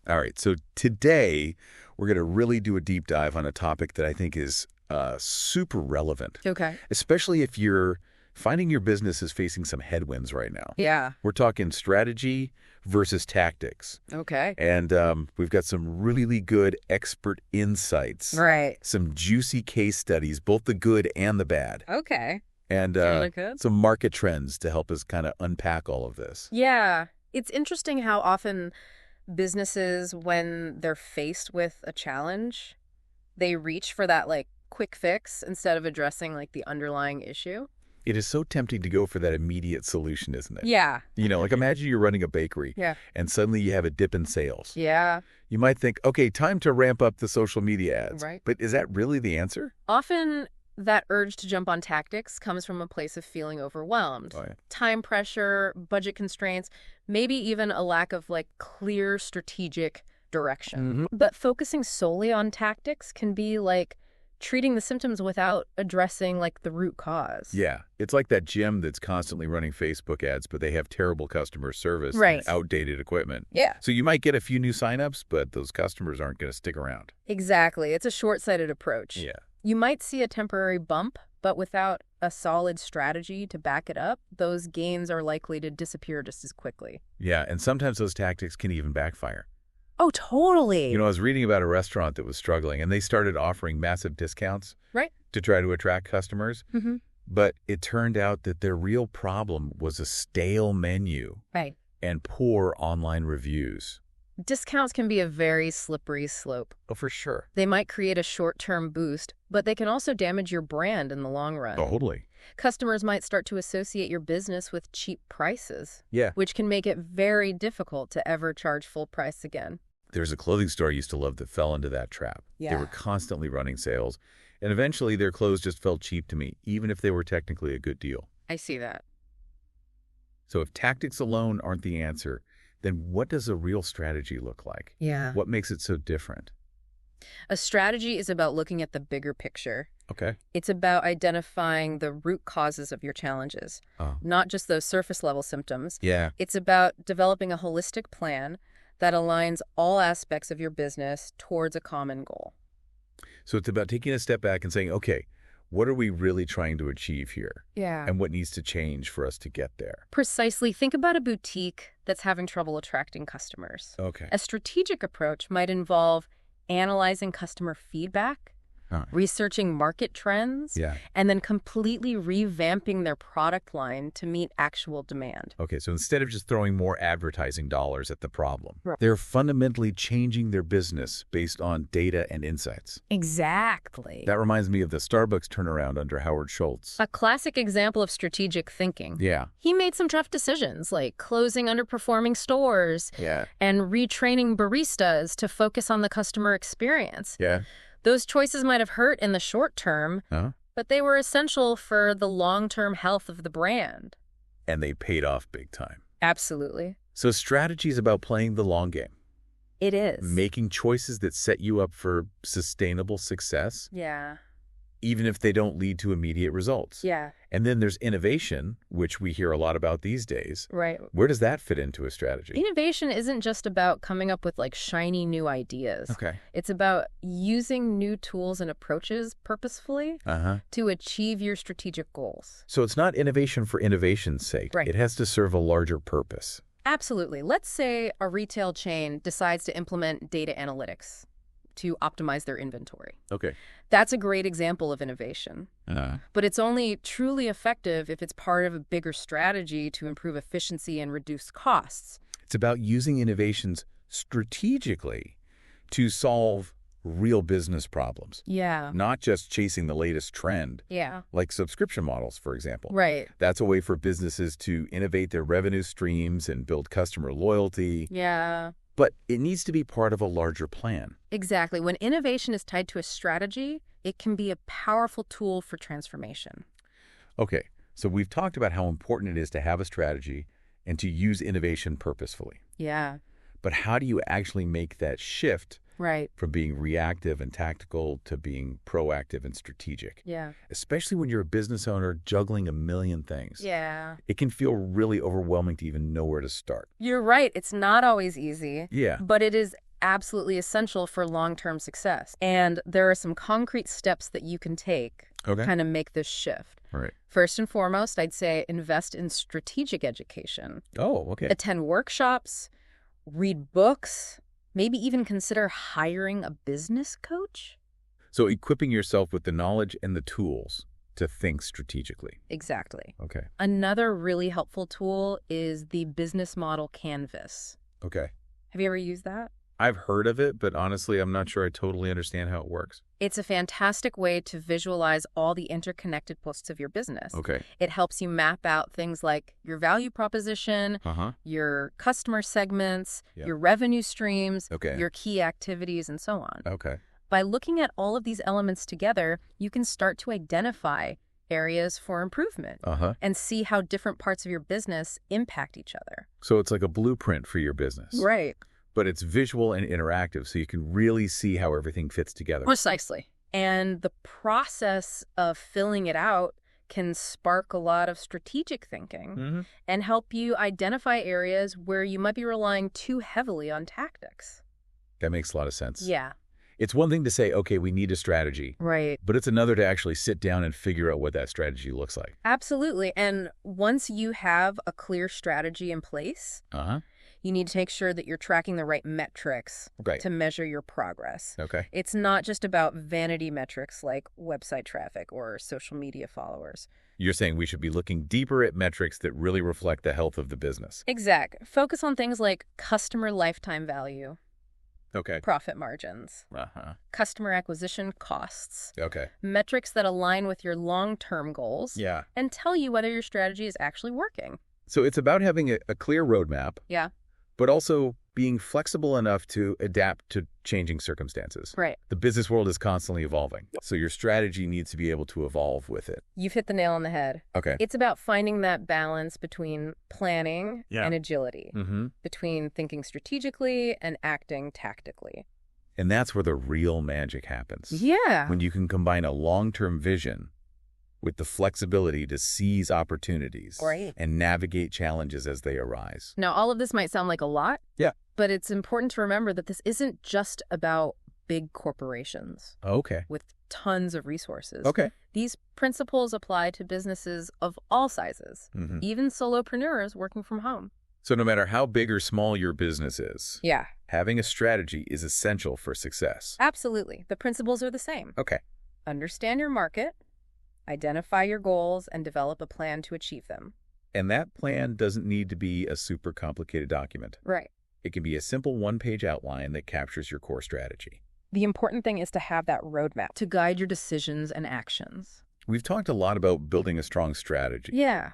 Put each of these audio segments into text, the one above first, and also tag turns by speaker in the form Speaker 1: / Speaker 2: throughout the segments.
Speaker 1: All right, so today we're going to really do a deep dive on a topic that I think is super relevant.
Speaker 2: Okay.
Speaker 1: Especially if you're finding your business is facing some headwinds right now.
Speaker 2: Yeah.
Speaker 1: We're talking strategy versus tactics.
Speaker 2: Okay.
Speaker 1: And we've got some really good expert insights.
Speaker 2: Right.
Speaker 1: Some juicy case studies, both the good and the bad.
Speaker 2: Okay.
Speaker 1: And
Speaker 2: Good.
Speaker 1: some market trends to help us kind of unpack all of this.
Speaker 2: Yeah. It's interesting how often businesses, when they're faced with a challenge, they reach for that like quick fix instead of addressing like the underlying issue.
Speaker 1: It is so tempting to go for that immediate solution, isn't it?
Speaker 2: Yeah.
Speaker 1: You know, like imagine you're running a bakery
Speaker 2: Yeah.
Speaker 1: and suddenly you have a dip in sales.
Speaker 2: Yeah.
Speaker 1: You might think, okay, time to ramp up the social media ads.
Speaker 2: Right.
Speaker 1: But is that really the answer?
Speaker 2: Often that urge to jump on tactics comes from a place of feeling overwhelmed.
Speaker 1: Oh, yeah.
Speaker 2: Time pressure, budget constraints, maybe even a lack of like clear strategic direction. But focusing solely on tactics can be like treating the symptoms without addressing like the root cause.
Speaker 1: Yeah. It's like that gym that's constantly running Facebook ads, but they have terrible customer service
Speaker 2: Right.
Speaker 1: and outdated equipment.
Speaker 2: Yeah.
Speaker 1: So you might get a few new signups, but those customers aren't going to stick around.
Speaker 2: Exactly. It's a short-sighted approach.
Speaker 1: Yeah.
Speaker 2: You might see a temporary bump, but without a solid strategy to back it up, those gains are likely to disappear just as quickly.
Speaker 1: Yeah. And sometimes those tactics can even backfire.
Speaker 2: Oh, totally.
Speaker 1: You know, I was reading about a restaurant that was struggling, and they started offering massive discounts
Speaker 2: Right.
Speaker 1: to try to attract customers.
Speaker 2: Mm-hmm.
Speaker 1: But it turned out that their real problem was a stale menu
Speaker 2: Right.
Speaker 1: and poor online reviews.
Speaker 2: Discounts can be a very slippery slope.
Speaker 1: Oh, for sure.
Speaker 2: They might create a short-term boost, but they can also damage your brand in the long run.
Speaker 1: Totally.
Speaker 2: Customers might start to associate your business with cheap prices,
Speaker 1: Yeah.
Speaker 2: which can make it very difficult to ever charge full price again.
Speaker 1: There's a clothing store I used to love that fell into that trap.
Speaker 2: Yeah.
Speaker 1: They were constantly running sales, and eventually their clothes just felt cheap to me, even if they were technically a good deal.
Speaker 2: I see that.
Speaker 1: So if tactics alone aren't the answer, then what does a real strategy look like?
Speaker 2: Yeah.
Speaker 1: What makes it so different?
Speaker 2: A strategy is about looking at the bigger picture.
Speaker 1: Okay.
Speaker 2: It's about identifying the root causes of your challenges,
Speaker 1: Oh.
Speaker 2: not just those surface-level symptoms.
Speaker 1: Yeah.
Speaker 2: It's about developing a holistic plan that aligns all aspects of your business towards a common goal.
Speaker 1: So it's about taking a step back and saying, okay, what are we really trying to achieve here?
Speaker 2: Yeah.
Speaker 1: And what needs to change for us to get there?
Speaker 2: Precisely. Think about a boutique that's having trouble attracting customers.
Speaker 1: Okay.
Speaker 2: A strategic approach might involve analyzing customer feedback,
Speaker 1: All right.
Speaker 2: researching market trends,
Speaker 1: Yeah.
Speaker 2: and then completely revamping their product line to meet actual demand.
Speaker 1: Okay, so instead of just throwing more advertising dollars at the problem,
Speaker 2: Right.
Speaker 1: they're fundamentally changing their business based on data and insights.
Speaker 2: Exactly.
Speaker 1: That reminds me of the Starbucks turnaround under Howard Schultz.
Speaker 2: A classic example of strategic thinking.
Speaker 1: Yeah.
Speaker 2: He made some tough decisions, like closing underperforming stores
Speaker 1: Yeah.
Speaker 2: and retraining baristas to focus on the customer experience.
Speaker 1: Yeah.
Speaker 2: Those choices might have hurt in the short term,
Speaker 1: Huh?
Speaker 2: but they were essential for the long-term health of the brand.
Speaker 1: And they paid off big time.
Speaker 2: Absolutely.
Speaker 1: So strategy is about playing the long game,
Speaker 2: It is.
Speaker 1: making choices that set you up for sustainable success,
Speaker 2: Yeah.
Speaker 1: even if they don't lead to immediate results.
Speaker 2: Yeah.
Speaker 1: And then there's innovation, which we hear a lot about these days.
Speaker 2: Right.
Speaker 1: Where does that fit into a strategy?
Speaker 2: Innovation isn't just about coming up with like shiny new ideas.
Speaker 1: Okay.
Speaker 2: It's about using new tools and approaches purposefully
Speaker 1: Uh-huh.
Speaker 2: to achieve your strategic goals.
Speaker 1: So it's not innovation for innovation's sake.
Speaker 2: Right.
Speaker 1: It has to serve a larger purpose.
Speaker 2: Absolutely. Let's say a retail chain decides to implement data analytics to optimize their inventory.
Speaker 1: Okay.
Speaker 2: That's a great example of innovation.
Speaker 1: Uh,
Speaker 2: But it's only truly effective if it's part of a bigger strategy to improve efficiency and reduce costs.
Speaker 1: it's about using innovations strategically to solve real business problems,
Speaker 2: Yeah.
Speaker 1: not just chasing the latest trend,
Speaker 2: Yeah.
Speaker 1: like subscription models, for example.
Speaker 2: Right.
Speaker 1: That's a way for businesses to innovate their revenue streams and build customer loyalty.
Speaker 2: Yeah.
Speaker 1: But it needs to be part of a larger plan.
Speaker 2: Exactly. When innovation is tied to a strategy, it can be a powerful tool for transformation.
Speaker 1: Okay, so we've talked about how important it is to have a strategy and to use innovation purposefully.
Speaker 2: Yeah.
Speaker 1: But how do you actually make that shift
Speaker 2: Right.
Speaker 1: from being reactive and tactical to being proactive and strategic?
Speaker 2: Yeah.
Speaker 1: Especially when you're a business owner juggling a million things.
Speaker 2: Yeah.
Speaker 1: It can feel really overwhelming to even know where to start.
Speaker 2: You're right. It's not always easy.
Speaker 1: Yeah.
Speaker 2: But it is absolutely essential for long-term success. And there are some concrete steps that you can take to
Speaker 1: Okay.
Speaker 2: kind of make this shift.
Speaker 1: All right.
Speaker 2: First and foremost, I'd say invest in strategic education.
Speaker 1: Oh, okay.
Speaker 2: Attend workshops, read books, maybe even consider hiring a business coach.
Speaker 1: So equipping yourself with the knowledge and the tools to think strategically.
Speaker 2: Exactly.
Speaker 1: Okay.
Speaker 2: Another really helpful tool is the business model canvas.
Speaker 1: Okay.
Speaker 2: Have you ever used that?
Speaker 1: I've heard of it, but honestly, I'm not sure I totally understand how it works.
Speaker 2: It's a fantastic way to visualize all the interconnected parts of your business.
Speaker 1: Okay.
Speaker 2: It helps you map out things like your value proposition,
Speaker 1: Uh-huh.
Speaker 2: your customer segments,
Speaker 1: Yep.
Speaker 2: your revenue streams,
Speaker 1: Okay.
Speaker 2: your key activities, and so on.
Speaker 1: Okay.
Speaker 2: By looking at all of these elements together, you can start to identify areas for improvement
Speaker 1: Uh-huh.
Speaker 2: and see how different parts of your business impact each other.
Speaker 1: So it's like a blueprint for your business.
Speaker 2: Right.
Speaker 1: But it's visual and interactive, so you can really see how everything fits together.
Speaker 2: Precisely. And the process of filling it out can spark a lot of strategic thinking
Speaker 1: Mm-hmm.
Speaker 2: and help you identify areas where you might be relying too heavily on tactics.
Speaker 1: That makes a lot of sense.
Speaker 2: Yeah.
Speaker 1: It's one thing to say, okay, we need a strategy,
Speaker 2: Right.
Speaker 1: but it's another to actually sit down and figure out what that strategy looks like.
Speaker 2: Absolutely. And once you have a clear strategy in place,
Speaker 1: Uh-huh.
Speaker 2: you need to make sure that you're tracking the right metrics
Speaker 1: Right.
Speaker 2: to measure your progress.
Speaker 1: Okay.
Speaker 2: It's not just about vanity metrics like website traffic or social media followers.
Speaker 1: You're saying we should be looking deeper at metrics that really reflect the health of the business.
Speaker 2: Exact. Focus on things like customer lifetime value,
Speaker 1: Okay.
Speaker 2: profit margins,
Speaker 1: Uh-huh.
Speaker 2: customer acquisition costs,
Speaker 1: Okay.
Speaker 2: metrics that align with your long-term goals,
Speaker 1: Yeah.
Speaker 2: and tell you whether your strategy is actually working.
Speaker 1: So it's about having a clear roadmap,
Speaker 2: Yeah.
Speaker 1: but also being flexible enough to adapt to changing circumstances.
Speaker 2: Right.
Speaker 1: The business world is constantly evolving, so your strategy needs to be able to evolve with it.
Speaker 2: You've hit the nail on the head.
Speaker 1: Okay.
Speaker 2: It's about finding that balance between planning
Speaker 1: Yeah.
Speaker 2: and agility,
Speaker 1: Mm-hmm.
Speaker 2: between thinking strategically and acting tactically.
Speaker 1: And that's where the real magic happens.
Speaker 2: Yeah.
Speaker 1: When you can combine a long-term vision with the flexibility to seize opportunities
Speaker 2: Right.
Speaker 1: and navigate challenges as they arise.
Speaker 2: Now, all of this might sound like a lot.
Speaker 1: Yeah.
Speaker 2: But it's important to remember that this isn't just about big corporations
Speaker 1: Okay.
Speaker 2: with tons of resources.
Speaker 1: Okay.
Speaker 2: These principles apply to businesses of all sizes,
Speaker 1: Mm-hmm.
Speaker 2: even solopreneurs working from home.
Speaker 1: So no matter how big or small your business is,
Speaker 2: Yeah,
Speaker 1: having a strategy is essential for success.
Speaker 2: absolutely. The principles are the same.
Speaker 1: Okay.
Speaker 2: Understand your market, identify your goals, and develop a plan to achieve them.
Speaker 1: And that plan doesn't need to be a super complicated document.
Speaker 2: Right.
Speaker 1: It can be a simple one-page outline that captures your core strategy.
Speaker 2: The important thing is to have that roadmap to guide your decisions and actions.
Speaker 1: We've talked a lot about building a strong strategy,
Speaker 2: Yeah.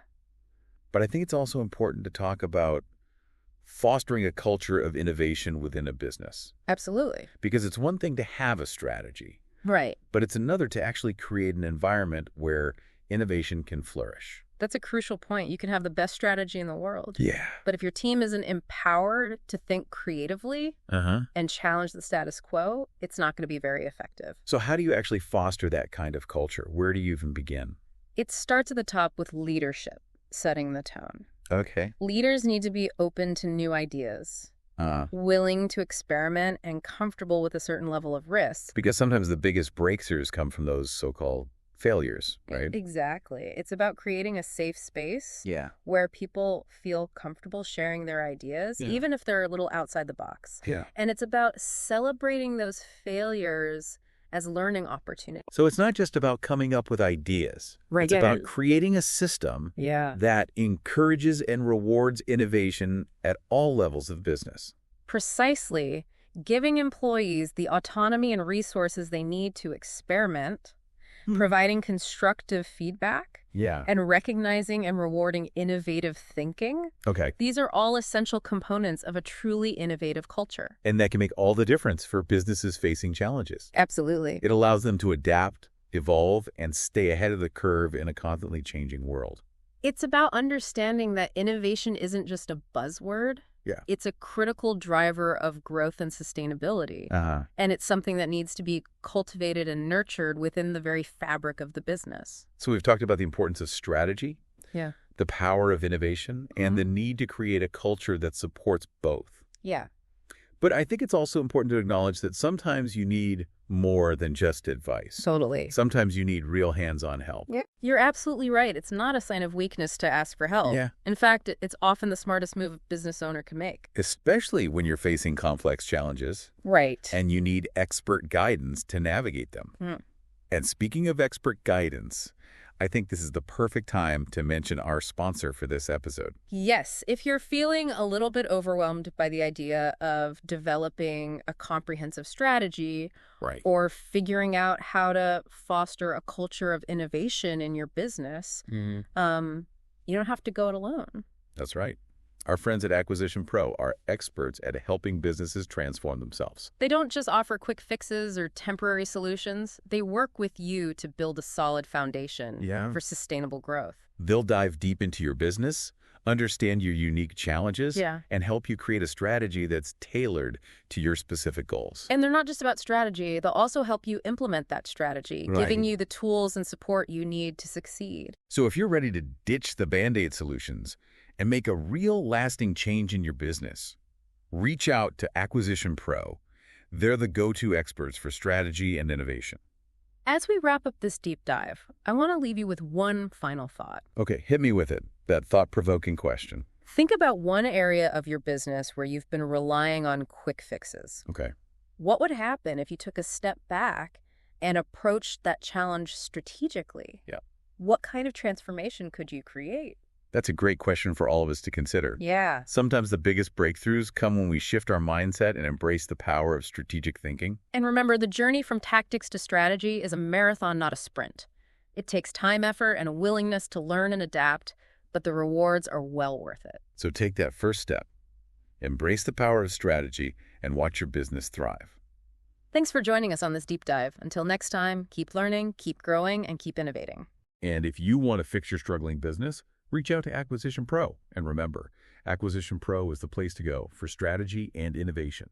Speaker 1: but I think it's also important to talk about fostering a culture of innovation within a business.
Speaker 2: Absolutely.
Speaker 1: Because it's one thing to have a strategy,
Speaker 2: Right.
Speaker 1: but it's another to actually create an environment where innovation can flourish.
Speaker 2: That's a crucial point. You can have the best strategy in the world.
Speaker 1: Yeah.
Speaker 2: But if your team isn't empowered to think creatively
Speaker 1: Uh-huh.
Speaker 2: and challenge the status quo, it's not going to be very effective.
Speaker 1: So how do you actually foster that kind of culture? Where do you even begin?
Speaker 2: It starts at the top with leadership, setting the tone.
Speaker 1: Okay.
Speaker 2: Leaders need to be open to new ideas, willing to experiment, and comfortable with a certain level of risk.
Speaker 1: Because sometimes the biggest breakthroughs come from those so-called failures, right?
Speaker 2: Exactly. It's about creating a safe space
Speaker 1: Yeah.
Speaker 2: where people feel comfortable sharing their ideas,
Speaker 1: Yeah.
Speaker 2: even if they're a little outside the box.
Speaker 1: Yeah.
Speaker 2: And it's about celebrating those failures as learning opportunities.
Speaker 1: So it's not just about coming up with ideas.
Speaker 2: Right.
Speaker 1: It's about creating a system
Speaker 2: Yeah.
Speaker 1: that encourages and rewards innovation at all levels of business.
Speaker 2: Precisely. Giving employees the autonomy and resources they need to experiment, providing constructive feedback,
Speaker 1: Yeah.
Speaker 2: and recognizing and rewarding innovative thinking.
Speaker 1: Okay.
Speaker 2: These are all essential components of a truly innovative culture.
Speaker 1: And that can make all the difference for businesses facing challenges.
Speaker 2: Absolutely.
Speaker 1: It allows them to adapt, evolve, and stay ahead of the curve in a constantly changing world.
Speaker 2: It's about understanding that innovation isn't just a buzzword.
Speaker 1: Yeah.
Speaker 2: It's a critical driver of growth and sustainability.
Speaker 1: Uh-huh.
Speaker 2: And it's something that needs to be cultivated and nurtured within the very fabric of the business.
Speaker 1: So we've talked about the importance of strategy,
Speaker 2: Yeah.
Speaker 1: the power of innovation, and the need to create a culture that supports both.
Speaker 2: Yeah.
Speaker 1: But I think it's also important to acknowledge that sometimes you need more than just advice.
Speaker 2: Totally.
Speaker 1: Sometimes you need real hands-on help.
Speaker 2: Yeah. You're absolutely right. It's not a sign of weakness to ask for help.
Speaker 1: Yeah.
Speaker 2: In fact, it's often the smartest move a business owner can make.
Speaker 1: Especially when you're facing complex challenges
Speaker 2: Right.
Speaker 1: and you need expert guidance to navigate them.
Speaker 2: Mm.
Speaker 1: And speaking of expert guidance, I think this is the perfect time to mention our sponsor for this episode.
Speaker 2: Yes, if you're feeling a little bit overwhelmed by the idea of developing a comprehensive strategy
Speaker 1: Right.
Speaker 2: or figuring out how to foster a culture of innovation in your business, you don't have to go it alone.
Speaker 1: That's right. Our friends at Acquisition Pro are experts at helping businesses transform themselves.
Speaker 2: They don't just offer quick fixes or temporary solutions. They work with you to build a solid foundation for sustainable growth.
Speaker 1: They'll dive deep into your business, understand your unique challenges, and help you create a strategy that's tailored to your specific goals.
Speaker 2: And they're not just about strategy. They'll also help you implement that strategy, giving you the tools and support you need to succeed.
Speaker 1: So if you're ready to ditch the Band-Aid solutions and make a real lasting change in your business, reach out to Acquisition Pro. They're the go-to experts for strategy and innovation.
Speaker 2: As we wrap up this deep dive, I want to leave you with one final thought.
Speaker 1: Okay, hit me with it, that thought-provoking question.
Speaker 2: Think about one area of your business where you've been relying on quick fixes.
Speaker 1: Okay.
Speaker 2: What would happen if you took a step back and approached that challenge strategically?
Speaker 1: Yeah.
Speaker 2: What kind of transformation could you create?
Speaker 1: That's a great question for all of us to consider.
Speaker 2: Yeah.
Speaker 1: Sometimes the biggest breakthroughs come when we shift our mindset and embrace the power of strategic thinking.
Speaker 2: And remember, the journey from tactics to strategy is a marathon, not a sprint. It takes time, effort, and a willingness to learn and adapt, but the rewards are well worth it.
Speaker 1: So take that first step. Embrace the power of strategy and watch your business thrive.
Speaker 2: Thanks for joining us on this deep dive. Until next time, keep learning, keep growing, and keep innovating.
Speaker 1: And if you want to fix your struggling business, reach out to Acquisition Pro. And remember, Acquisition Pro is the place to go for strategy and innovation.